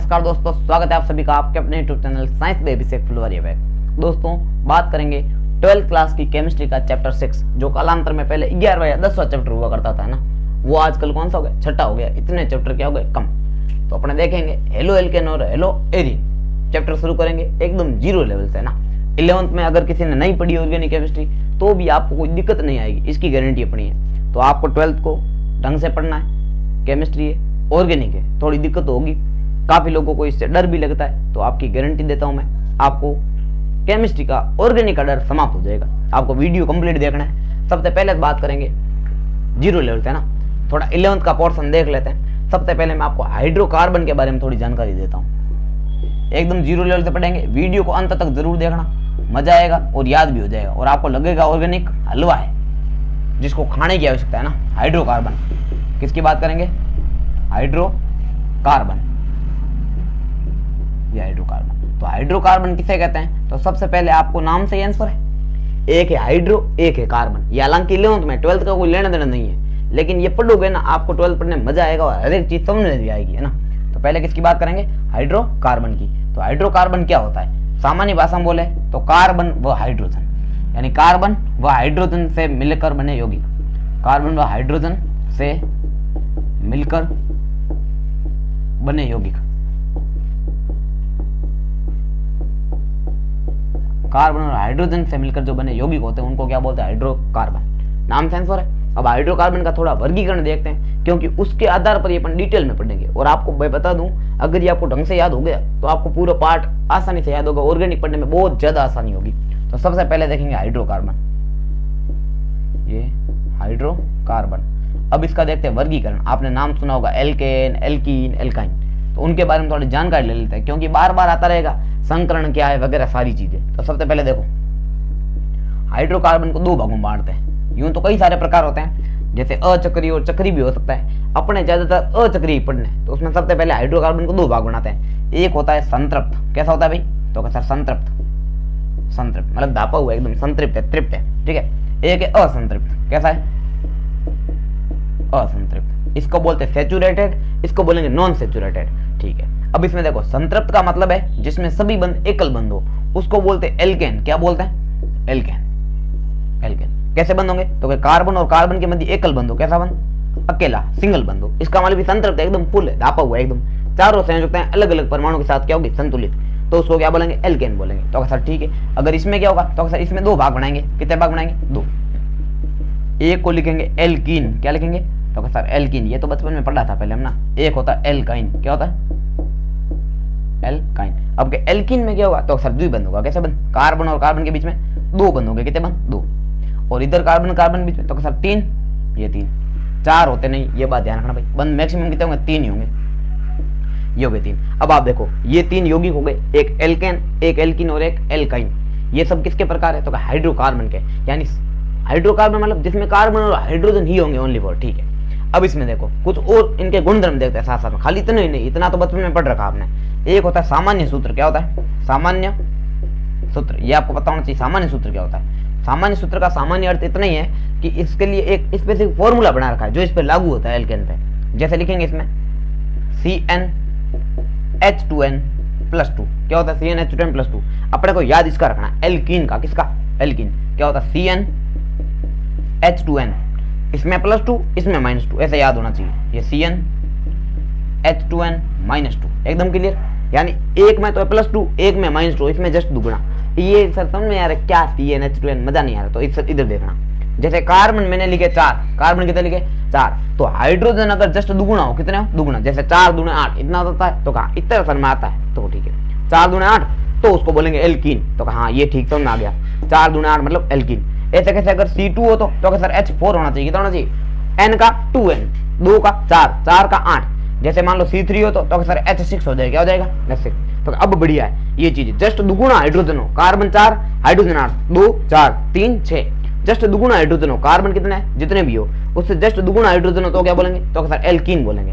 नमस्कार दोस्तों, स्वागत है आप सभी का आपके अपने यूट्यूब चैनल साइंस बेबी से फुलवारिया पे। दोस्तों बात करेंगे 12th क्लास की केमिस्ट्री का चैप्टर 6, जो कालांतर में पहले 11वां या 10वां चैप्टर हुआ करता था ना, वो आजकल कौन सा हो गया, छठा हो गया। इतने चैप्टर क्या हो गए, कम। तो अपने देखेंगे हेलो एल्केन और हेलो एरीन चैप्टर शुरू करेंगे एकदम जीरो लेवल से ना। 11th में अगर किसी ने नहीं पढ़ी ऑर्गेनिक केमिस्ट्री तो भी आपको कोई दिक्कत नहीं आएगी, इसकी गारंटी अपनी है। तो आपको 12th को ढंग से पढ़ना है, केमिस्ट्री है, ऑर्गेनिक है, थोड़ी दिक्कत होगी, काफी लोगों को इससे डर भी लगता है, तो आपकी गारंटी देता हूं मैं, आपको केमिस्ट्री का ऑर्गेनिक का डर समाप्त हो जाएगा। आपको वीडियो कंप्लीट देखना है। सबसे पहले बात करेंगे जीरो लेवल से ना, थोड़ा 11th का पोर्शन देख लेते हैं। सबसे पहले मैं आपको हाइड्रोकार्बन के बारे में थोड़ी जानकारी देता हूँ। एकदम जीरो लेवल से पढ़ेंगे, वीडियो को अंत तक जरूर देखना, मजा आएगा और याद भी हो जाएगा और आपको लगेगा ऑर्गेनिक हलवा है जिसको खाने की आवश्यकता है ना। हाइड्रोकार्बन, किसकी बात करेंगे, हाइड्रोकार्बन, ये हाइड्रोकार्बन। तो हाइड्रोकार्बन किसे कहते हैं, तो सबसे पहले आपको नाम से ही आंसर है, एक है हाइड्रो, एक है कार्बन। ये हालांकि 11th में, 12th का कोई लेना देना नहीं है, लेकिन ये पढ़ोगे ना आपको 12th पढ़ने में मजा आएगा और हर एक चीज समझ में भी आएगी, है ना। तो पहले किसकी बात करेंगे, हाइड्रोकार्बन की। तो हाइड्रोकार्बन क्या होता है, सामान्य भाषा में बोले तो कार्बन व हाइड्रोजन, यानी कार्बन व हाइड्रोजन से मिलकर बने यौगिक। कार्बन व हाइड्रोजन से मिलकर बने यौगिक, कार्बन और हाइड्रोजन से मिलकर जो बने यौगिक होते हैं उनको क्या बोलते हैं, हाइड्रोकार्बन। नाम से आंसर है। अब हाइड्रोकार्बन का थोड़ा वर्गीकरण देखते हैं, क्योंकि उसके आधार पर ये अपन डिटेल में पढ़ेंगे। और आपको मैं बता दूं, अगर ये आपको ढंग से याद हो गया तो आपको पूरा पार्ट आसानी से याद होगा, ऑर्गेनिक पढ़ने में बहुत ज्यादा आसानी होगी। तो सबसे पहले देखेंगे हाइड्रोकार्बन, ये हाइड्रोकार्बन। अब इसका देखते हैं वर्गीकरण। आपने नाम सुना होगा एल्केन, एल्कीन, एल्काइन, तो उनके बारे में थोड़ी जानकारी ले लेते हैं, क्योंकि बार बार आता रहेगा संकरण क्या है वगैरह सारी चीजें। तो सबसे पहले देखो, हाइड्रोकार्बन को दो भागों में बांटते हैं। यूं तो कई सारे प्रकार होते हैं, जैसे अचक्रीय और चक्री भी हो सकता है। अपने ज्यादातर अचक्रीय पढ़ने, तो उसमें सबसे पहले हाइड्रोकार्बन को दो भाग बनाते हैं। एक होता है संतृप्त, कैसा होता है भाई, तो कैसा संतृप्त, संतृप्त मतलब धापा हुआ एकदम, संतृप्त है, तृप्त है, ठीक है। एक है असंतृप्त, कैसा है, असंतृप्त। इसको बोलते हैं सैचुरेटेड, इसको बोलेंगे नॉन सैचुरेटेड, ठीक है। अब इसमें देखो, संतृप्त का मतलब है जिसमें सभी बंद एकल बंद हो, उसको बोलते हैं एल्केन। क्या बोलते हैं, एल्केन। एल्केन कैसे बंद होंगे, तो कार्बन और कार्बन के मध्य एकल बंद हो, कैसा बंद, अकेला सिंगल बंद हो। इसका मतलब भी संतृप्त है, एकदम फुल है, धापा हुआ एकदम, चारों संयोजकताएं अलग अलग परमाणु के साथ क्या होगी, संतुलित, तो उसको क्या बोलेंगे, एल्केन बोलेंगे। तो सर ठीक है, अगर इसमें क्या होगा, तो सर इसमें दो भाग बनाएंगे। कितने भाग बनाएंगे, दो। एक को लिखेंगे एल्कीन, क्या लिखेंगे, तो सर एल्कीन, ये तो बचपन में पढ़ा था पहले हम ना। एक होता है एल्काइन, क्या होता है, एल्काइन। अब के एल्कीन में क्या होगा, तो सर द्विबंध होगा, कैसे बंद, कार्बन और कार्बन के बीच में दो बंद होंगे, कितने बंद, दो। और इधर कार्बन कार्बन बीच में, तो सर तीन, ये तीन, चार होते नहीं, ये बात ध्यान रखना भाई, बंद मैक्सिमम कितने होंगे, तीन ही होंगे, ये हो गए तीन। अब आप देखो, ये तीन यौगिक हो गए, एक एल्केन, एक एल्कीन और एक एल्काइन। ये सब किसके प्रकार है, तो हाइड्रोकार्बन के, यानी हाइड्रोकार्बन मतलब जिसमें कार्बन और हाइड्रोजन ही होंगे ओनली फॉर, ठीक है। अब इसमें देखो कुछ और इनके गुणधर्म देखते हैं साथ साथ में, खाली इतना ही नहीं, इतना तो बचपन में पढ़ रखा आपने। एक होता है सामान्य सूत्र, क्या होता है, सामान्य सूत्र, ये आपको पता होना चाहिए। सामान्य सूत्र क्या होता है, सामान्य सूत्र का सामान्य अर्थ इतना ही है कि इसके लिए एक स्पेसिफिक फॉर्मूला बना रखा है जो इस पे लागू होता है एल्केन पे। जैसे लिखेंगे इसमें CnH2n+2, क्या होता है, CnH2n+2। अपने को याद इसका रखना है, एल्कीन का, किसका, एल्कीन, क्या होता है, CnH2n, इसमें +2, इसमें -2, ऐसे याद होना चाहिए। ये CnH2n-2, एकदम क्लियर। यानी एक में तो +2, एक में -2, इसमें जस्ट दुगुना। ये सर समझ में आ रहा है क्या, CnH2n, मजा नहीं आ रहा, तो इधर देखना। जैसे कार्बन मैंने लिखे 4, कार्बन कितने लिखे 4, तो हाइड्रोजन अगर जस्ट दुगुना हो, कितने हो, दुगुना, जैसे 4 दूने 8, इतना होता है, तो कहा इतना समझ में आता है, तो ठीक है। 4 दूने 8, तो उसको बोलेंगे एल्कीन, तो कहा ये ठीक समझ में आ गया, 4 दूने 8 मतलब एल्कीन। ऐसे कैसे, अगर C2 हो तो सर H4 होना चाहिए, कितना होना चाहिए, N का 2N, 2 का 4, 4 का 8। जैसे मान लो C3 हो तो सर H6 हो जाएगा, क्या हो जाएगा, H6। तो अब बढ़िया है ये चीज, जस्ट दुगुना हाइड्रोजन हो, कार्बन 4, हाइड्रोजन 8, 2 4 3 6, जस्ट दुगुना हाइड्रोजन हो, कार्बन कितने है, जितने भी हो उससे जस्ट दुगुना हाइड्रोजन हो, तो क्या बोलेंगे, तो सर एल्कीन बोलेंगे।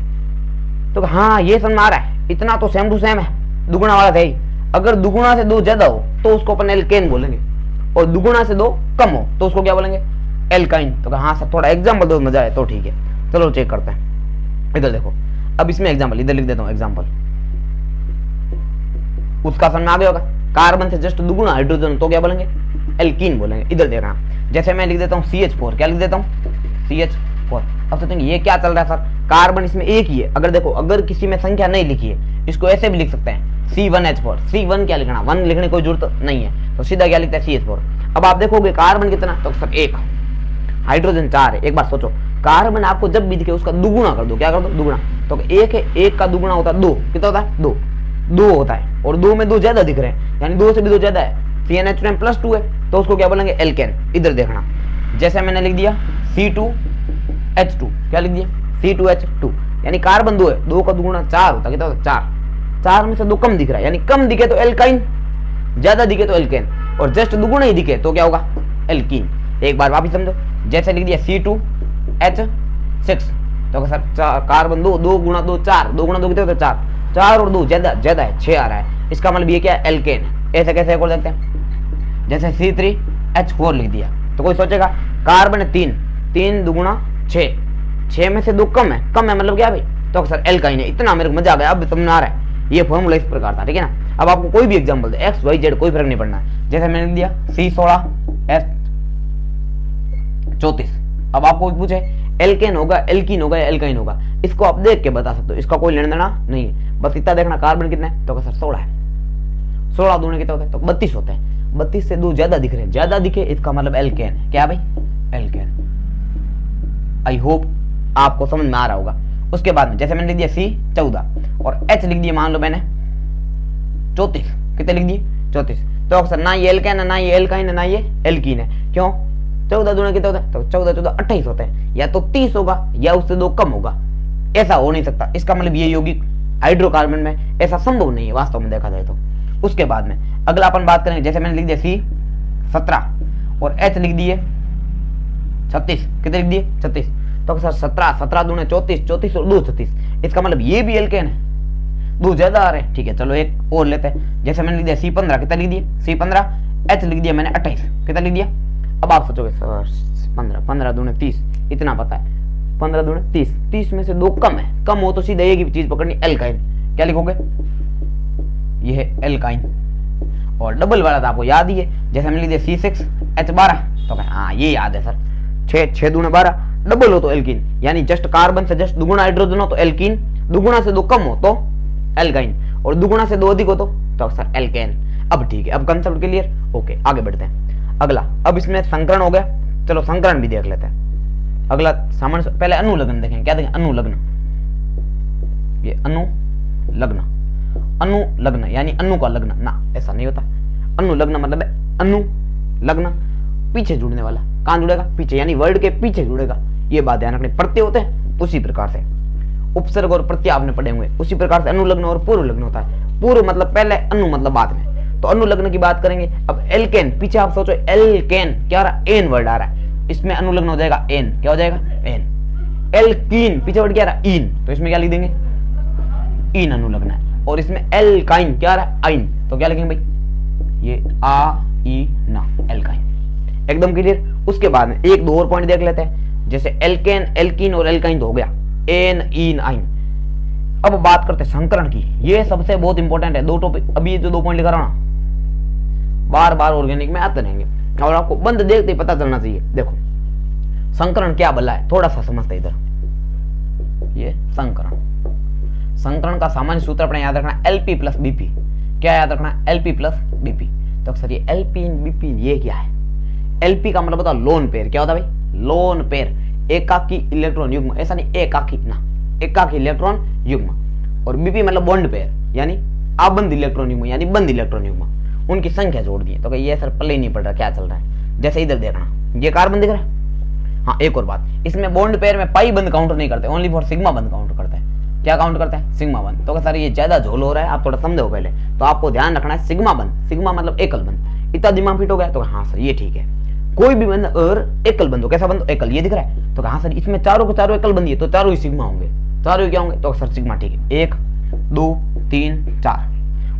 तो हाँ ये समझ में आ रहा है, इतना तो सेम टू सेम है, दुगुना वाला था ही। अगर दुगुना से 2 ज्यादा हो तो उसको अपन एल्केन बोलेंगे, और दुगुना से 2 कम हो तो उसको क्या बोलेंगे, एल्काइन। तो हाँ सर थोड़ा एग्जाम्पल दो, मजा है, तो ठीक है, चलो चेक करते हैं। इधर देखो, अब इसमें एग्जाम्पल इधर लिख देता हूँ, एग्जाम्पल उसका समझ में आ गया होगा। कार्बन से जस्ट दुगुना हाइड्रोजन तो क्या बोलेंगे, एल्कीन बोलेंगे। इधर देखना, जैसे मैं लिख देता हूँ CH4, क्या लिख देता हूँ CH4। अब सोचेंगे ये क्या चल रहा है सर, कार्बन इसमें एक ही है। अगर देखो, अगर किसी में संख्या नहीं लिखी है, इसको ऐसे भी लिख सकते हैं C1H4। C1 क्या लिखना, 1 लिखने की कोई जरूरत नहीं है, तो सीधा क्या लिखता है CH4। अब आप देखोगे कार्बन कितना, तो सर 1, हाइड्रोजन 4 है। एक बार सोचो, कार्बन आपको जब भी दिखे उसका दुगुना कर दो, क्या कर दो, दुगुना। तो 1 है, 1 का दुगुना होता है 2, कितना होता है 2, 2 होता है, और 2 में 2 ज्यादा दिख रहे हैं, यानी 2 से भी 2 ज्यादा है। CnH2 + 2 है, तो उसको क्या बोलेंगे, एल्केन। इधर देखना, जैसे मैंने लिख दिया C2H2, क्या लिख दिया C2H2, यानी कार्बन 2 है, 2 का दुगुना 4 होता है, कितना होता है 4। 4 में से 2 कम दिख रहा है, यानी कम दिखे तो एल्काइन, ज्यादा दिखे तो एल्केन, और जस्ट दुगुना ही दिखे तो क्या होगा, एल्कीन। एक बार वापिस समझो, जैसे लिख दिया C2H6, तो सर कार्बन 2, 2 गुणा 2 4, 2 गुणा 2 कितने होते हैं 4, 4 और 2 ज्यादा है, 6 आ रहा है। इसका मतलब ये क्या है, एल्केन। ऐसे कैसे बोल सकते हैं, जैसे C3H4 लिख दिया, तो कोई सोचेगा कार्बन 3, 3 दुगुना 6, 6 में से 2 कम है, कम है मतलब क्या भाई, तो सर एल्काइन है। इतना मेरे को मजा आ गया, अब समझ आ रहा है ये फॉर्मूला इस प्रकार था, ठीक है ना। अब आपको कोई भी एग्जाम्पल दे, X Y Z कोई फर्क नहीं पड़ना, जैसे मैंने लिख दिया C16H34। अब आपको पूछे एल्केन होगा, एल्कीन होगा या एल्काइन होगा, इसको आप देख के बता सकते हो, इसका कोई लेना देना नहीं है, बस इतना देखना कार्बन कितना है, तो सर 16 है, 16 दूने कितने होते हैं, तो 32 होते हैं। 32 से 2 ज्यादा दिख रहे हैं, ज्यादा दिखे इसका मतलब एल्केन है, क्या भाई, एल्केन। आई होप आपको समझ में आ रहा होगा। उसके बाद में जैसे मैंने लिख दिया C14 और H लिख दिया, मान लो मैंने 34, कितने लिख दिए 34, तो अक्सर ना ये एल्केन है, ना ये एल्काइन है, ना ये एल्कीन है। क्यों, 14 दूने कितने होते हैं, तो 14 14 28 होते हैं, या तो 30 होगा या उससे 2 कम होगा, ऐसा हो नहीं सकता। इसका मतलब ये यौगिक हाइड्रोकार्बन में ऐसा संभव नहीं है वास्तव में देखा जाए तो। उसके बाद में अगला अपन बात करेंगे, जैसे मैंने लिख दिया C17 और H लिख दिए 36, कितने लिख दिए 36, तो सर 17 17 दूने 34, 34 और 2 36, इसका मतलब ये भी एल्केन है, 2 ज्यादा आ रहे हैं। ठीक है, चलो एक और लेते हैं, जैसे मैंने लिख दिया C15, कितना लिख दिए C15, H लिख दिया मैंने 28, कितना लिख दिया। अब आप सोचोगे सर 15, 15 दूने 30, इतना पता है, 15 दूने 30, 30 में से 2 कम है, कम हो तो सीधा एक ही चीज पकड़नी, एल्काइन। क्या लिखोगे, ये है एल्काइन। और डबल वाला था आपको याद ही है, जैसे मैंने लिख दिया C6H12, तो हाँ ये याद है सर, 6 6 दूने 12, डबल हो तो एल्कीन, यानी जस्ट कार्बन से जस्ट दुगुना हाइड्रोजन हो तो एल्कीन, दुगुना से 2 कम हो तो एल्काइन, और दुगुना से 2 अधिक हो तो सर एल्केन। अब ठीक है, अब कंसेप्ट क्लियर, ओके आगे बढ़ते हैं। अगला, अब इसमें संकरण हो गया, चलो संकरण भी देख लेते हैं। अगला सामान्य, पहले अनुलग्न देखें, क्या देखें, अनुलग्न, ये अनुलग्न, अनुलग्न यानी अनु का लग्न ना, ऐसा नहीं होता। अनुलग्न मतलब है अनु लग्न, पीछे जुड़ने वाला, कहां जुड़ेगा, पीछे, यानी वर्ड के पीछे जुड़ेगा, ये बात ध्यान रखनी। प्रत्यय होते हैं उसी प्रकार से, उपसर्ग और प्रत्यय आपने पढ़े हुए, उसी प्रकार से अनुलग्न और पूर्व लग्न होता है। पूर्व मतलब पहले, अनु मतलब बाद में, तो अनुलग्न की बात करेंगे। अब एल्केन, पीछे आप सोचो एल्केन क्या आ रहा है, एन वर्ड आ रहा है, इसमें अनुलग्न हो जाएगा एन, क्या हो जाएगा एन। एल्कीन, पीछे वर्ड क्या आ रहा है इन, तो इसमें क्या लिख देंगे, इन अनुलग्न है। और इसमें एल्काइन क्या आ रहा है आइन, तो क्या लिखेंगे भाई, ये आ ई ना, एल्काइन। एकदम क्लियर। उसके बाद में एक दो और पॉइंट देख लेते हैं, जैसे एल्केन, एल्कीन और एल्काइन तो हो गया, एन इन आइन। अब बात करते हैं संकरण की, ये सबसे बहुत इंपॉर्टेंट है। 2 टॉपिक, अभी जो 2 पॉइंट लिखा रहा ना, बार बार ऑर्गेनिक में आते रहेंगे और आपको बंद देखते ही पता चलना चाहिए। देखो संकरण क्या बला है, थोड़ा सा समझते इधर। ये संकरण, संकरण का सामान्य सूत्र अपने याद रखना, एलपी प्लस बीपी। क्या याद रखना, एलपी प्लस बीपी। तो सर ये एलपी बीपी ये क्या है, एलपी का मतलब होता है लोन पेयर। क्या होता है भाई, लोन पेयर, एकाकी इलेक्ट्रॉन युग्म, ऐसा नहीं एकाकी ना, एकाकी इलेक्ट्रॉन युग्म। और बीपी मतलब बॉन्ड पेयर, यानी आबंध इलेक्ट्रॉन युग्म, यानी बंद इलेक्ट्रॉन युग्म, उनकी संख्या जोड़ दी है। तो ये सर पल्ले नहीं पड़ रहा क्या चल रहा है। जैसे इधर देखना, ये कार्बन दिख रहा है। हाँ एक और बात, इसमें बॉन्ड पेयर में पाई बंद काउंट नहीं करते, ओनली फॉर सिग्मा बंद काउंट करते हैं। क्या काउंट करते हैं, सिग्मा बंद। तो सर ये ज्यादा झोल हो रहा है, आप थोड़ा समझो पहले, तो आपको ध्यान रखना है सिग्मा बंद, सिग्मा मतलब एकल बंद। इतना दिमाग फिट हो गया तो हाँ सर ये ठीक है। कोई भी बंद और एकल बंद हो, कैसा बंद, एकल, ये दिख रहा है। तो कहा सर इसमें चारों को चारों एकल बंदी है, तो चारों ही सिग्मा होंगे, चारों ही क्या होंगे, तो सर सिग्मा ठीक है। 1 2 3 4,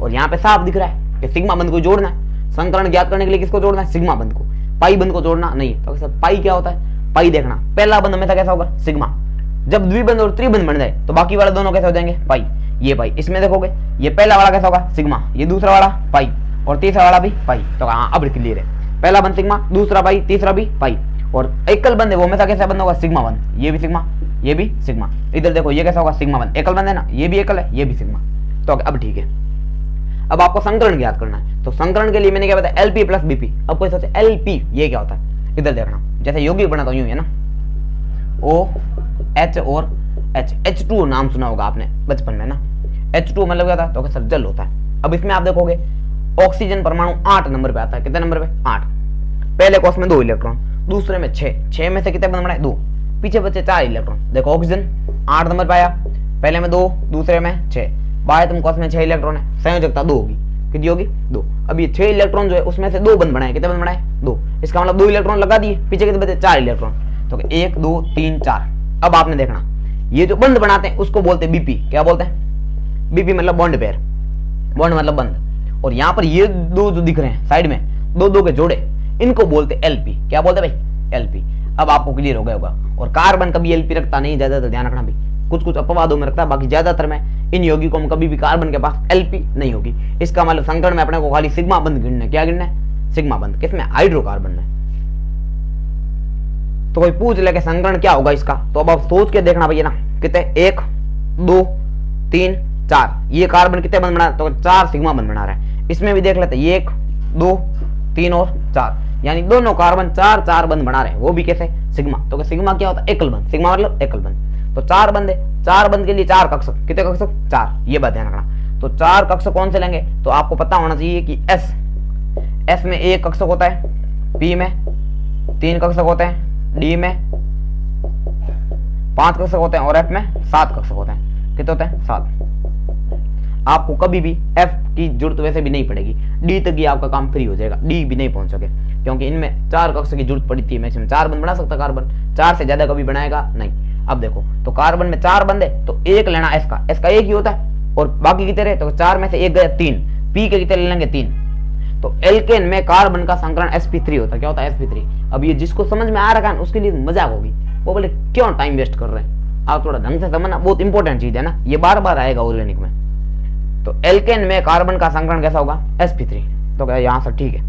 और यहाँ पे साफ दिख रहा है कि सिग्मा बंद को जोड़ना है। संकरण ज्ञात करने के लिए किसको जोड़ना है, सिग्मा बंद को, पाई बंद को जोड़ना नहीं। तो सर पाई क्या होता है, पाई देखना, पहला बंद हमेशा कैसा होगा, सिग्मा। जब द्विबंध और त्रिबंध बन जाए तो बाकी वाले दोनों कैसे हो जाएंगे, पाई। ये पाई। इसमें देखोगे ये पहला वाला कैसा होगा सिग्मा, ये दूसरा वाला पाई और तीसरा वाला भी पाई। तो हाँ अब क्लियर है, पहला बंद सिग्मा, दूसरा पाई, तीसरा भी पाई। और एकल बंद है वो हमेशा कैसा बंद होगा सिग्मा बंद, ये भी सिग्मा, ये भी सिग्मा। इधर देखो ये कैसा होगा सिग्मा बंद, एकल बंद है ना, ये भी एकल है, ये भी सिग्मा। तो अब ठीक है, अब आपको संकरण ज्ञात करना है। तो संकरण के लिए मैंने क्या बताया, एलपी प्लस बीपी। अब कोई सोचे एलपी ये क्या होता है, इधर देखना, जैसे यौगिक बना तो यूं है ना, ओ एच और एच, H2 नाम सुना होगा आपने बचपन में ना। H2 मतलब क्या था, तो सर जल होता है। अब इसमें आप देखोगे ऑक्सीजन परमाणु 8 नंबर पे आता है, कितने नंबर पे 8। पहले कोष में 2 इलेक्ट्रॉन, दूसरे में 6 में से कितने बंद बनाए 2, पीछे बचे 4 इलेक्ट्रॉन। देखो ऑक्सीजन 8 नंबर पे आया, पहले में 2, दूसरे में 6, बाह्यतम कोष में 6 इलेक्ट्रॉन है, संयोजकता 2 होगी, कितनी होगी 2। अब ये 6 इलेक्ट्रॉन जो है उसमें से 2 बंद बनाए, कितने बंद बनाए 2, इसका मतलब 2 इलेक्ट्रॉन लगा दिए, पीछे कितने बचे 4 इलेक्ट्रॉन। तो 1 2 3 4। अब आपने देखना ये जो बंद बनाते हैं उसको बोलते हैं बीपी। क्या बोलते हैं, बीपी मतलब बॉन्ड पेयर, बॉन्ड मतलब बंद। और यहाँ पर ये 2 जो दिख रहे हैं साइड में 2 के जोड़े, इनको बोलते हैं एलपी। क्या बोलते हैं भाई, एलपी। अब आपको क्लियर हो गया होगा। और कार्बन कभी एलपी रखता नहीं, ज्यादातर ध्यान रखना भी, कुछ अपवादों में रखता है, बाकी ज्यादातर में इन यौगिकों में कभी भी कार्बन के पास एलपी नहीं होगी। इसका मतलब संकरण में अपने को खाली सिग्मा बंद गिनना है। क्या गिनना है, सिग्मा बंद। किसमें, हाइड्रोकार्बन में। तो कोई पूछ ले कि संकरण क्या होगा इसका, तो अब आप सोच के देखना भैया ना, कितने 1 2 3 4, ये कार्बन कितने बंद बना रहा है, तो 4 सिग्मा बंद बना रहा है। इसमें भी देख लेते हैं 1 2 3 और 4, यानी दोनों कार्बन 4 बंद बना रहे हैं, वो भी कैसे, सिग्मा। तो सिग्मा क्या होता है, एकल बंद, सिग्मा मतलब एकल बंद। तो 4 बंद है, 4 बंद के लिए 4 कक्षक, कितने कक्षक 4, ये बात ध्यान रखना। तो 4 कक्षक कौन से लेंगे, तो आपको पता होना चाहिए कि एस में 1 कक्षक होता है, पी में 3 कक्षक होते हैं, डी में 5 कक्षक होते हैं और एफ में 7 कक्षक होते हैं। कितने होते हैं, 7। आपको कभी भी एफ की जरूरत वैसे भी नहीं पड़ेगी, डी तक ही आपका काम फ्री हो जाएगा, डी भी नहीं पहुंच सके, क्योंकि इनमें 4 कक्षक की जरूरत पड़ती है। मैक्सिमम 4 बंद बना सकता कार्बन, 4 से ज्यादा कभी बनाएगा नहीं। अब देखो तो कार्बन में 4 बंद है, तो 1 लेना एस का 1 ही होता है, और बाकी कितने रहे, तो 4 में से 1 गया 3, पी के कितने ले लेंगे 3। तो एल्केन में कार्बन का संकरण sp3 होता है। क्या होता है, sp3। अब ये जिसको समझ में आ रहा है उसके लिए मजाक होगी, वो बोले क्यों टाइम वेस्ट कर रहे हैं, आप थोड़ा ढंग से समझना, बहुत इंपॉर्टेंट चीज है ना, ये बार बार आएगा ऑर्गेनिक में। तो एल्केन में कार्बन का संकरण कैसा होगा, sp3। तो क्या यहाँ से ठीक है,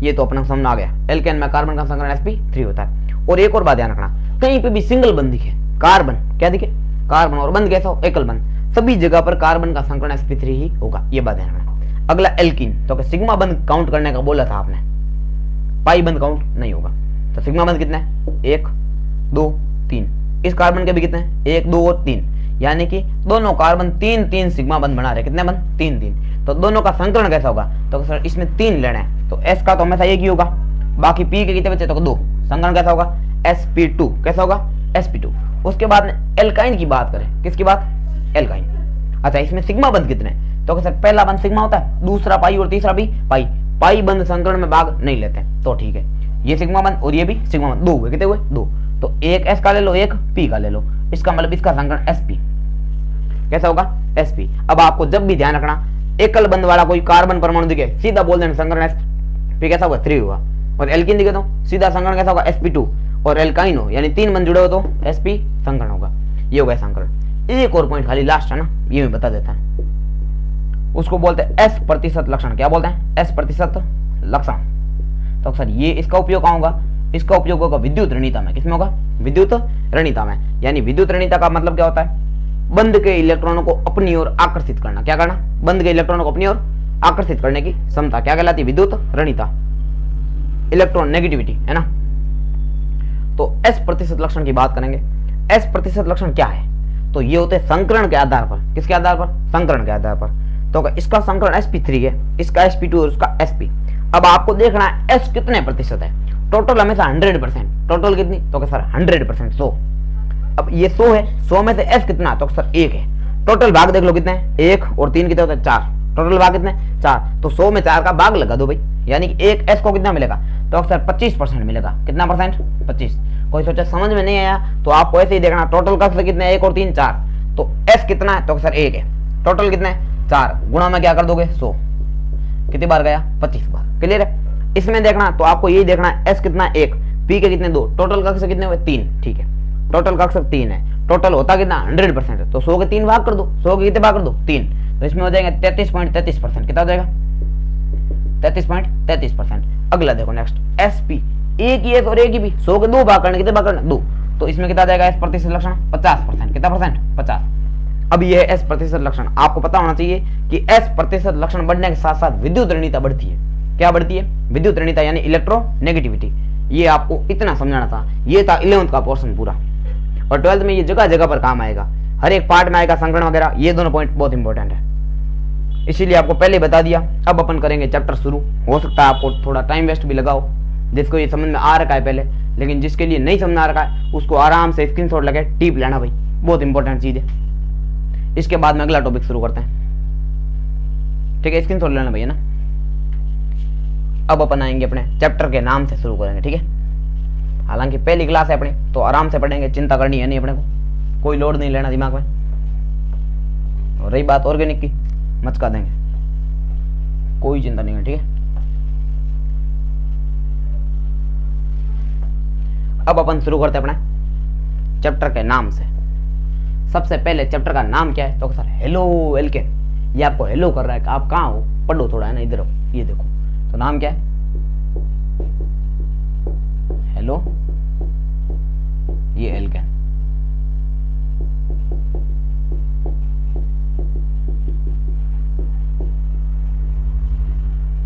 ये तो अपना समझ आ गया, एल्केन में कार्बन का संकरण sp3 होता है। और एक और बात ध्यान रखना, कहीं पे भी सिंगल बंद दिखे कार्बन, क्या दिखे कार्बन, और बंद कैसा हो, एकल बंद, सभी जगह पर कार्बन का संकरण sp3 ही होगा, ये बात ध्यान रखना। अगला एल्कीन, तो सिग्मा बंद काउंट करने का बोला था आपने, पाई बंद काउंट नहीं होगा। तो सिग्मा बंद कितने हैं, 1 2 3। इस कार्बन के भी कितने हैं, 1 2 और 3, यानी कि दोनों कार्बन 3 सिग्मा बंद बना रहे। कितने बंद, 3। तो दोनों का संकरण कैसा होगा, तो सर इसमें 3 लेना है, तो एस का तो हमेशा 1 ही होगा, बाकी पी के कितने बचे, तो 2। संकरण कैसा होगा, sp2। कैसा होगा, sp2। उसके बाद में एल्काइन की बात करें, किसकी बात, एल्काइन। अच्छा इसमें सिग्मा बंद कितने, तो सर पहला बंद सिग्मा होता है, दूसरा पाई और तीसरा भी पाई। पाई बंद संकरण में भाग नहीं लेते, तो ठीक है, ये सिग्मा बंद और ये भी सिग्मा बंद, 2 हुए, कितने हुए 2। तो 1 एस का ले लो, 1 पी का ले लो, इसका मतलब इसका संकरण sp कैसा होगा, sp। अब आपको जब भी ध्यान रखना, एकल बंद वाला कोई कार्बन परमाणु दिखे सीधा बोल देना संकरण sp कैसा होगा, 3 हुआ। और एल्कीन दिखे तो सीधा संकरण कैसा होगा, sp2। और एल्काइन हो यानी 3 बंद जुड़े हो तो sp संकरण होगा, ये होगा संकरण। एक और पॉइंट खाली लास्ट है ना, ये मैं बता देता है, उसको बोलते हैं S% लक्षण। क्या बोलते हैं, S% लक्षण। तो सर ये इसका उपयोग कहाँ होगा, इसका उपयोग होगा विद्युत ऋणिता में। किसमें होगा, विद्युत ऋणिता में। यानी विद्युत ऋणिता का मतलब क्या होता है, बंद के इलेक्ट्रॉनों को अपनी ओर आकर्षित करना। क्या करना, बंद के इलेक्ट्रॉनों को अपनी ओर आकर्षित करने की क्षमता क्या कहलाती है, विद्युत ऋणिता, इलेक्ट्रॉन नेगेटिविटी, है ना। तो S% लक्षण की बात करेंगे। S% लक्षण क्या है, तो ये होते हैं संकरण के आधार पर। किसके आधार पर, संकरण के आधार पर। तो इसका संकरण sp3 है, इसका sp2 और उसका sp। अब आपको देखना है s कितने प्रतिशत है, टोटल हमेशा 100%। टोटल कितनी, तो सर 100%, 100। अब ये 100 है, 100 में से s कितना, तो सर 1 है। टोटल भाग देख लो कितने हैं, 1 और 3 कितने होते हैं, 4। टोटल भाग कितने, 4। तो 100 में 4 का भाग लगा दो भाई, यानी कि 1 s को कितना मिलेगा, तो सर 25% मिलेगा। कितना परसेंट, 25। कोई सोचा समझ में नहीं आया, तो आपको ऐसे ही देखना, टोटल कक्ष कितने, 1 और 3 4। तो s कितना है, तो सर 1 है। टोटल कितने, 4 गुणा में क्या कर दोगे, 100। कितनी बार गया, 25 बार। क्लियर है। इसमें देखना तो आपको यही देखना है, s कितना 1, p के कितने 2, टोटल कक्ष कितने हुए 3। ठीक है, टोटल का अक्षर 3 है, टोटल होता कितना 100%, तो 100 के 3 भाग कर दो, 100 के कितने भाग कर दो 3, तो इसमें हो जाएगा 33.33%। कितना हो जाएगा 33.33%। अगला देखो नेक्स्ट एसपी, एक ही एस और एक ही बी, 100 के 2 भाग करने, कितने भाग करने 2, तो इसमें कितना जाएगा एस प्रतिशत लक्षण 50%। कितना परसेंट 50। अब ये एस प्रतिशत लक्षण, आपको पता होना चाहिए कि एस प्रतिशत लक्षण बढ़ने के साथ साथ विद्युत ऋणीयता बढ़ती है। क्या बढ़ती है? विद्युत ऋणीयता यानी इलेक्ट्रोनेगेटिविटी। ये आपको इतना समझाना था, ये था 11th का पोर्शन पूरा, और 12th में ये जगह जगह पर काम आएगा, हर एक पार्ट में आएगा, संगणन वगैरह, ये दोनों पॉइंट बहुत इंपॉर्टेंट है, इसीलिए आपको पहले बता दिया। अब अपन करेंगे चैप्टर शुरू। हो सकता है आपको थोड़ा टाइम वेस्ट भी लगाओ, जिसको ये समझ में आ रखा है पहले, लेकिन जिसके लिए नहीं समझ आ रखा है उसको आराम से स्क्रीनशॉट लगे टिप लेना भाई, बहुत इंपॉर्टेंट चीज है। इसके बाद में अगला टॉपिक शुरू करते हैं, ठीक है, स्क्रीनशॉट लेना भैया ना। अब अपन आएंगे अपने चैप्टर के नाम से शुरू करेंगे, ठीक है। हालांकि पहली क्लास है अपनी, तो आराम से पढ़ेंगे, चिंता करनी है नहीं अपने को, कोई लोड नहीं लेना दिमाग में। और रही बात ऑर्गेनिक की, मचका देंगे, कोई चिंता नहीं है, ठीक है। अब अपन शुरू करते हैं अपने चैप्टर के नाम से। सबसे पहले चैप्टर का नाम क्या है? तो सर हेलो एल्केन, ये आपको हेलो कर रहा है, आप कहाँ हो, पढ़ो थोड़ा है ना, इधर हो, ये देखो। तो नाम क्या है? हेलो, ये एल्केन।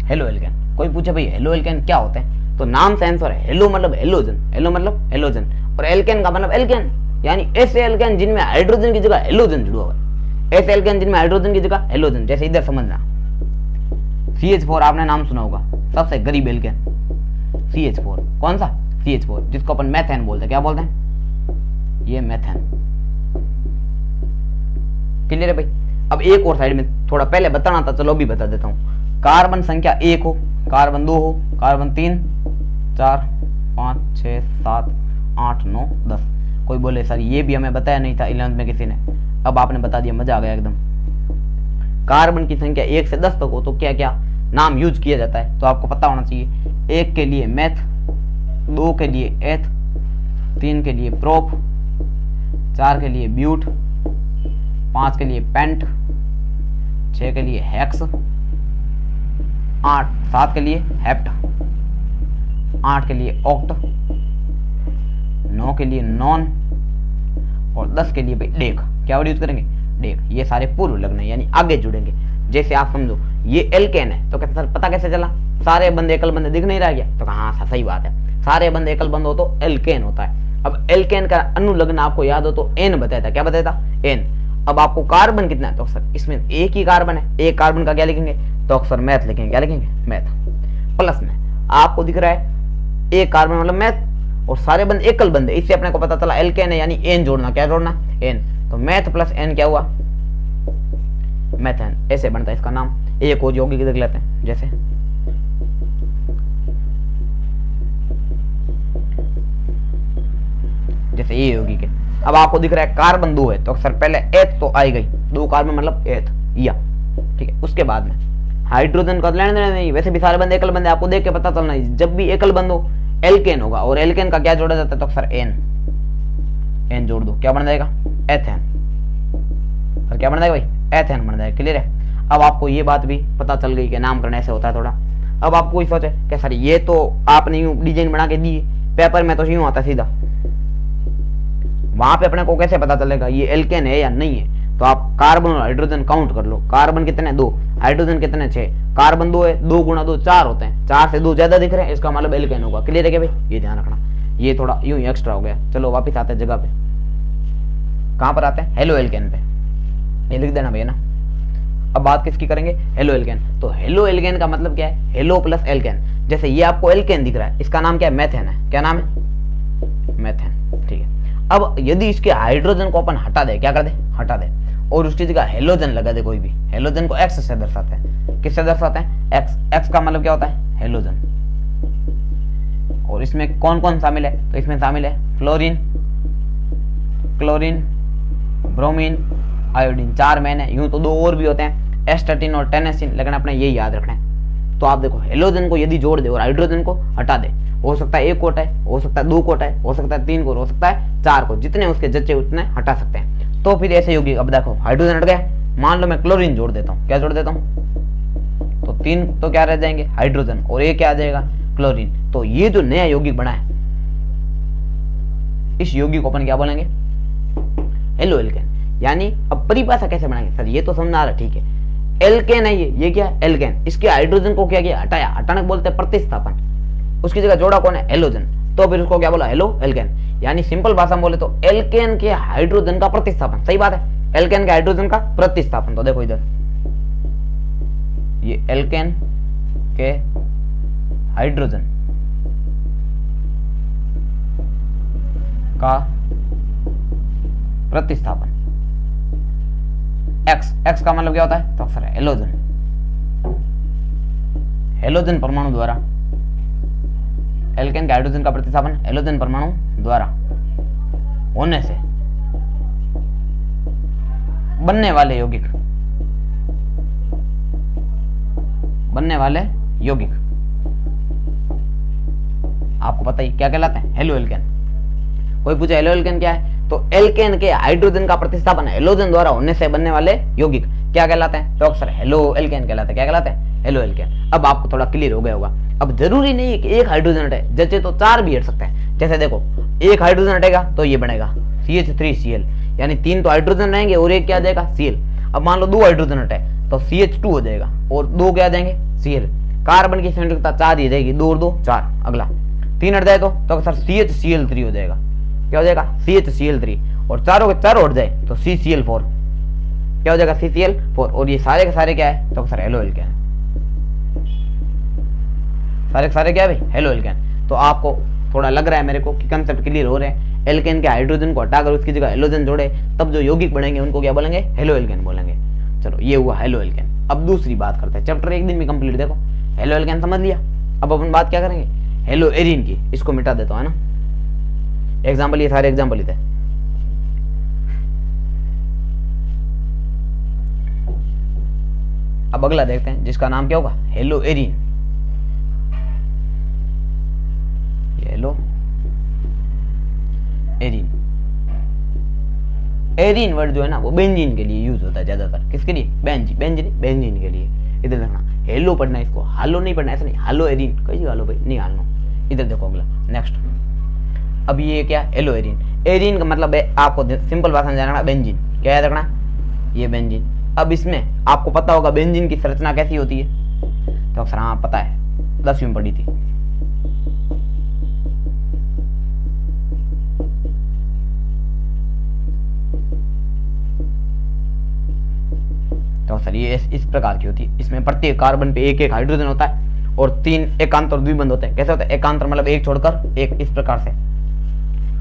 Halo alkane. कोई पूछे भाई हेलो एल्केन क्या होते हैं, तो नाम से आंसर है हेलो मतलब हेलोजन, हेलो मतलब हेलोजन, और एल्केन का मतलब एल्केन यानी ऐसे एल्केन जिनमें हाइड्रोजन की जगह हेलोजन जुड़ा हुआ है, ऐसे एल्केन जिनमें हाइड्रोजन की जगह हेलोजन। जैसे इधर समझना, CH4 आपने नाम सुना होगा, सबसे गरीब एल्केन CH4। कौन सा? CH4, जिसको अपन मेथेन बोलते हैं। क्या बोलते हैं? ये मेथेन। क्लियर है भाई? अब एक और साइड में थोड़ा पहले बताना था, चलो भी बता देता हूं। कार्बन संख्या 1 हो, कार्बन 2 हो, कार्बन 3, 4, 5, 6, 7, 8, 9, 10। कोई बोले सर ये भी हमें बताया नहीं था 11th में किसी ने, अब आपने बता दिया, मजा आ गया एकदम। कार्बन की संख्या 1 से 10 तक हो तो क्या क्या नाम यूज किया जाता है, तो आपको पता होना चाहिए। 1 के लिए मेथ, 2 के लिए एथ, 3 के लिए प्रोप, 4 के लिए ब्यूट, 5 के लिए पेंट, 6 के लिए हेक्स, 7 के लिए हेप्ट, 8 के लिए ऑक्ट, 9 के लिए नॉन, और 10 के लिए भाई डेक। क्या वर्ड यूज करेंगे? डेक। ये सारे पूर्व लग्न यानी आगे जुड़ेंगे। जैसे आप समझो ये एल्केन है, तो कहते सर पता कैसे चला, सारे बंद एकल बंद दिख नहीं रहा क्या, तो हाँ सही बात है, सारे बंद एकल बंद हो तो एल्केन होता है। अब एल्केन का अनुलग्न आपको याद हो तो एन बताया था। क्या बताया था? एन। अब आपको कार्बन कितना है, तो सर इसमें एक ही कार्बन है, एक कार्बन का क्या लिखेंगे, तो अक्सर मैथ लिखेंगे। क्या लिखेंगे? मैथ। प्लस में आपको दिख रहा है एक कार्बन मतलब मैथ, और सारे बंद एकल बंद है, इससे अपने को पता चला एल्केन है यानी एन जोड़ना। क्या जोड़ना? एन। तो मैथ प्लस एन क्या हुआ? मेथेन। ऐसे बनता है इसका नाम। एक और यौगिक देख लेते हैं, जैसे ये यौगिक है। अब आपको दिख रहा है कार्बन 2 है, तो अक्सर पहले एथ तो आई गई, 2 कार्बन मतलब एथ या, ठीक है। उसके बाद में हाइड्रोजन का लेने देना नहीं, वैसे भी सारे बंद एकल बंद है, आपको देख के पता चलना है जब भी एकल बंद हो एल्केन होगा, और एल्केन का क्या जोड़ा जाता है, तो अक्सर एन। एन जोड़ दो, क्या बन जाएगा? एथेन। और क्या बन जाएगा भाई? एथेन बन जाएगा। क्लियर है? अब आपको ये बात भी पता चल गई कि नामकरण ऐसे होता है थोड़ा। अब आपको कोई सोचे कि सर ये तो आपने यूं डिजाइन बना के दी, पेपर में तो यूं आता सीधा, वहां पे अपने को कैसे पता चलेगा ये एल्केन है या नहीं है? तो आप कार्बन और हाइड्रोजन काउंट कर लो। कार्बन कितने? 2, हाइड्रोजन कितने? 6। कार्बन 2 है, 2 गुणा 2 4 होते हैं, 4 से 2 ज्यादा दिख रहे हैं, इसका मतलब एल्केन होगा। क्लियर है क्या भाई? ये ध्यान रखना, ये थोड़ा यूं ही एक्स्ट्रा हो गया। चलो वापिस आते हैं जगह पे, कहां पर आते हैं? हेलो एल्केन पे, ये लिख देना भैया ना। अब बात किसकी करेंगे? Halo alkene. तो हेलो एल्केन का मतलब क्या है? Halo plus alkene. जैसे ये आपको एल्केन दिख रहा है, इसका नाम क्या है? मेथेन है। क्या नाम है? मेथेन। ठीक है। अब यदि इसके हाइड्रोजन को अपन हटा दे, क्या कर दे? हटा दे, और उसकी जगह हेलोजन लगा दे कोई भी। हेलोजन को एक्स से दर्शाते हैं। किससे दर्शाते हैं? एक्स। एक्स का मतलब क्या होता है? हेलोजन। और इसमें कौन कौन शामिल है? तो इसमें शामिल है fluorine, chlorine, bromine, iodine. 4 main है, यूं तो 2 और भी होते हैं, एस्टाटीन और टेनेसिन, लेकिन अपने यही याद रखना है। तो आप देखो हेलोजन को यदि जोड़ दे और हाइड्रोजन को हटा दे, हो सकता है 1 कोट है, हो सकता है 2 कोट है, हो सकता है 3 कोट, हो सकता है 4 कोट, जितने उसके जच्चे उतने हटा सकते हैं। तो फिर ऐसे यौगिक, अब देखो हाइड्रोजन हट गया, मान लो मैं क्लोरीन जोड़ देता हूँ, क्या जोड़ देता हूँ, तो 3 तो क्या रह जाएंगे, हाइड्रोजन, और एक क्या आ जाएगा, क्लोरीन। तो ये जो नया यौगिक बना है, इस यौगिक को अपन क्या बोलेंगे, हेलो एल्केन। यानी अब परिभाषा कैसे बनाएंगे सर, ये तो समझ आ रहा, ठीक है, एल्केन है ये क्या है, एल्केन। इसके हाइड्रोजन को क्या किया, हटाया, हटाने बोलते हैं प्रतिस्थापन, उसकी जगह जोड़ा कौन है, हेलोजन, तो फिर उसको क्या बोला, हेलो एल्केन। यानी सिंपल भाषा में बोले तो एल्केन के हाइड्रोजन का प्रतिस्थापन, सही बात है, एल्केन के हाइड्रोजन का प्रतिस्थापन। तो देखो इधर ये एल्केन के हाइड्रोजन का प्रतिस्थापन, एक्स का मतलब क्या होता है, तो अक्सर है हेलोजन, हेलोजन परमाणु द्वारा, एल्केन के हाइड्रोजन का प्रतिस्थापन हेलोजन परमाणु द्वारा होने से बनने वाले यौगिक, आपको पता ही क्या कहलाते हैं, हेलो एल्केन। कोई पूछे हेलो एल्केन क्या है, तो एल्केन के हाइड्रोजन का प्रतिस्थापन हेलोजन द्वारा होने से बनने वाले यौगिक क्या कहलाते हैं, तो अक्सर हेलो एल्केन कहलाते हैं। क्या कहलाते हैं, हेलो एल्केन। अब आपको थोड़ा क्लियर हो गया होगा। अब जरूरी नहीं है कि एक हाइड्रोजन हटे, जैसे तो 4 भी हट सकते हैं। जैसे देखो, एक हाइड्रोजन हटेगा तो ये बनेगा CH3Cl, यानी 3 तो हाइड्रोजन रहेंगे और एक क्या आ जाएगा, Cl। अब मान लो 2 हाइड्रोजन हटे तो CH2 हो जाएगा और 2 क्या आ जाएंगे, Cl। कार्बन की संयोजकता 4 ही रहेगी, 2 और 2 4। अगला 3 हट जाए तो सर CHCl3 हो जाएगा, क्या हो जाएगा, CHCl3। और चारों के चारों हट जाए तो CCl4, क्या हो जाएगा, CCl4। और ये सारे के सारे क्या है, तो सर हेलो एल्केन, सारे के सारे क्या है भाई, हेलो एल्केन। तो आपको थोड़ा लग रहा है मेरे को कि कंसेप्ट क्लियर हो रहे हैं। एल्केन के हाइड्रोजन को हटाकर उसकी जगह हेलोजन जोड़े, तब जो यौगिक बनेंगे उनको क्या बोलेंगे, हेलो एल्केन बोलेंगे। चलो ये हुआ हेलो एल्केन। अब दूसरी बात करते हैं, चैप्टर एक दिन में कंप्लीट। देखो हेलो एल्केन समझ लिया, अब अपन बात क्या करेंगे, हेलो एरीन की। इसको मिटा देता हूं, है ना, एग्जाम्पल ये सारे एग्जाम्पल ही थे। अब अगला देखते हैं जिसका नाम क्या होगा, hello arene. Hello arene, arene word जो है ना वो बेंजीन के लिए यूज होता है ज्यादातर। किसके लिए, बेंजीन के लिए। इधर देखना, हेलो पढ़ना है इसको, हालो नहीं पढ़ना, ऐसा नहीं, हालो एरीन कही, हालो भाई नहीं हालो। इधर देखो अगला नेक्स्ट। अब ये क्या, हेलो एरीन। एरीन का मतलब है, आपको सिंपल भाषा में जानना, बेंजीन। क्या याद रखना, ये बेंजीन। अब इसमें आपको पता होगा बेंजीन की संरचना कैसी होती है, तो अक्सर हाँ पता है, 10वीं में पढ़ी थी। तो सर ये इस प्रकार की होती है। इसमें प्रत्येक कार्बन पे एक एक हाइड्रोजन होता है और 3 एकांतर और द्विबंध होते हैं। कैसे होता है, एकांतर मतलब एक छोड़कर एक, इस प्रकार से।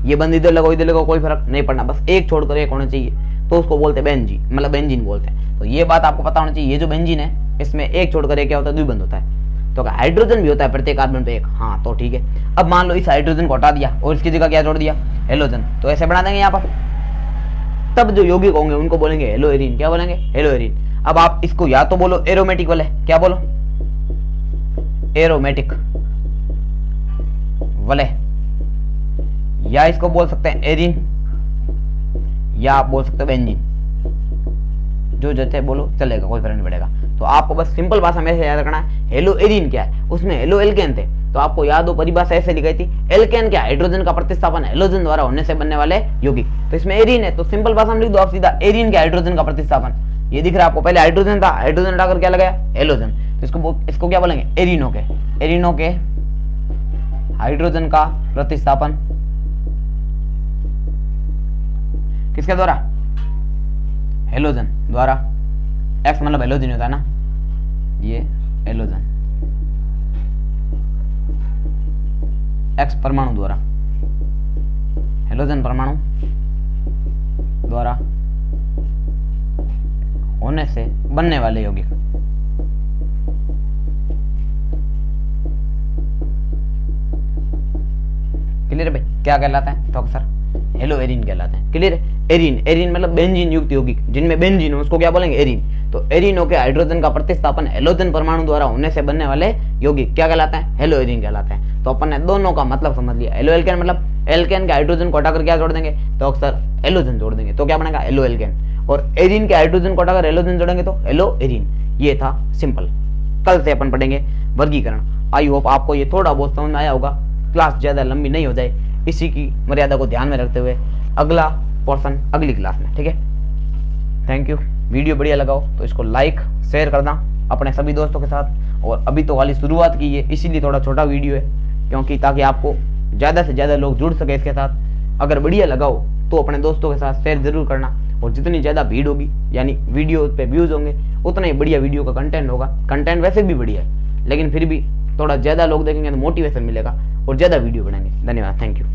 ये बंद इधर लगो कोई फर्क नहीं पड़ना, बस एक छोड़कर एक होना चाहिए, तो उसको बोलते हैं बेंजीन, मतलब बेंजीन बोलते हैं। तो ये बात आपको पता होना चाहिए, ये जो बेंजीन है इसमें एक छोड़कर एक क्या होता है, द्विबंध होता है। तो हाइड्रोजन भी होता है प्रत्येक कार्बन पे एक, हाँ तो ठीक है। अब मान लो इस हाइड्रोजन को हटा दिया और इसकी जगह क्या जोड़ दिया, हेलोजन, तो ऐसे बना देंगे यहाँ पर। तब जो यौगिक होंगे उनको बोलेंगे हेलो एरीन। क्या बोलेंगे, हेलो एरीन। अब आप इसको या तो बोलो एरोमेटिक वाले, क्या बोलो, एरोमेटिक वाले, या इसको बोल सकते हैं एरीन, या आप बोल सकते हैं बेंजीन, जो जैसे बोलो चलेगा, कोई फर्क नहीं पड़ेगा। तो आपको बस सिंपल भाषा में ऐसे याद रखना है, हेलो एरीन क्या है, उसमें हेलो एल्केन थे, तो आपको याद हो परिभाषा ऐसे लिखाई थी, एल्केन के हाइड्रोजन का प्रतिस्थापन हेलोजन द्वारा होने से बनने वाले यौगिक। तो इसमें एरीन है, तो सिंपल भाषा में लिख दो आप सीधा, एरीन के हाइड्रोजन का प्रतिस्थापन। ये दिख रहा है आपको, पहले हाइड्रोजन था, हाइड्रोजन हटाकर क्या लगाया, हेलोजन, तो इसको क्या बोलेंगे, एरीनो के हाइड्रोजन का प्रतिस्थापन किसके द्वारा, हेलोजन द्वारा। एक्स मतलब हेलोजन होता है ना, ये हेलोजन, एक्स परमाणु द्वारा, हेलोजन परमाणु द्वारा होने से बनने वाले यौगिक। क्लियर है भाई, क्या कहलाता है, तो अक्सर हेलो एरीन कहलाते हैं। क्लियर है, एरीन मतलब बेंजीन युक्त यौगिक, जिनमें बेंजीन हो उसको क्या बोलेंगे, एरीन। तो एरीनो के हाइड्रोजन का प्रतिस्थापन हेलोजन परमाणु द्वारा होने से बनने वाले यौगिक क्या कहलाते हैं, हेलो एरीन कहलाते हैं। तो अपन ने दोनों का मतलब समझ लिया। एलो एल्केन मतलब एल्केन के हाइड्रोजन को हटाकर क्या जोड़ देंगे, तो अक्सर एलोजन जोड़ देंगे, तो क्या बनेगा एलो एल्केन। और एरीन के हाइड्रोजन को हटाकर एलोजन जोड़ेंगे तो एलो एरीन। ये था सिंपल। कल से अपन पढ़ेंगे वर्गीकरण। आई होप आपको ये थोड़ा बहुत समझ में आया होगा, क्लास ज्यादा लंबी नहीं हो जाए, इसी की मर्यादा को ध्यान में रखते हुए अगला पोर्शन अगली क्लास में, ठीक है। Thank you. वीडियो बढ़िया लगाओ तो इसको लाइक शेयर करना अपने सभी दोस्तों के साथ। और अभी तो वाली शुरुआत की है, इसीलिए थोड़ा छोटा वीडियो है, क्योंकि ताकि आपको ज़्यादा से ज़्यादा लोग जुड़ सके इसके साथ। अगर बढ़िया लगाओ तो अपने दोस्तों के साथ शेयर जरूर करना, और जितनी ज़्यादा भीड़ होगी यानी वीडियो पे व्यूज़ होंगे उतना ही बढ़िया वीडियो का कंटेंट होगा। कंटेंट वैसे भी बढ़िया है, लेकिन फिर भी थोड़ा ज़्यादा लोग देखेंगे तो मोटिवेशन मिलेगा और ज़्यादा वीडियो बनाएंगे। धन्यवाद, थैंक यू।